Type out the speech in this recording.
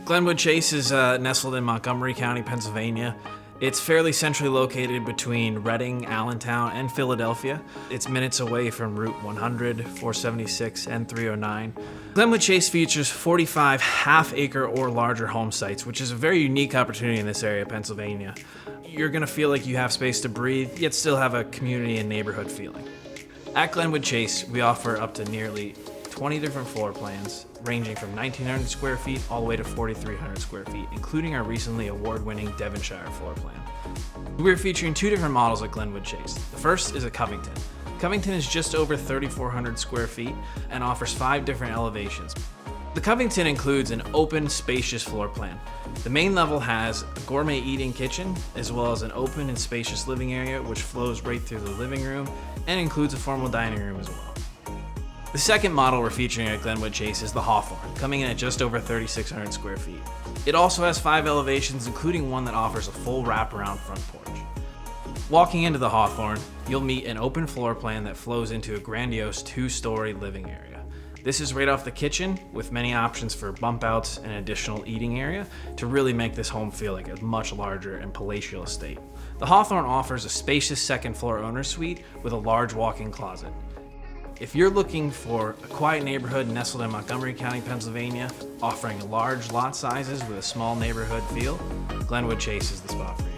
Glenwood Chase is nestled in Montgomery County, Pennsylvania. It's fairly centrally located between Reading, Allentown, and Philadelphia. It's minutes away from Route 100, 476, and 309. Glenwood Chase features 45 half-acre or larger home sites, which is a very unique opportunity in this area of Pennsylvania. You're going to feel like you have space to breathe, yet still have a community and neighborhood feeling. At Glenwood Chase, we offer up to nearly 20 different floor plans, ranging from 1,900 square feet all the way to 4,300 square feet, including our recently award-winning Devonshire floor plan. We're featuring two different models at Glenwood Chase. The first is a Covington. Covington is just over 3,400 square feet and offers 5 different elevations. The Covington includes an open, spacious floor plan. The main level has a gourmet eating kitchen, as well as an open and spacious living area, which flows right through the living room and includes a formal dining room as well. The second model we're featuring at Glenwood Chase is the Hawthorne, coming in at just over 3,600 square feet. It also has 5 elevations, including one that offers a full wraparound front porch. Walking into the Hawthorne, you'll meet an open floor plan that flows into a grandiose 2-story living area. This is right off the kitchen, with many options for bump outs and additional eating area to really make this home feel like a much larger and palatial estate. The Hawthorne offers a spacious second floor owner's suite with a large walk-in closet. If you're looking for a quiet neighborhood nestled in Montgomery County, Pennsylvania, offering large lot sizes with a small neighborhood feel, Glenwood Chase is the spot for you.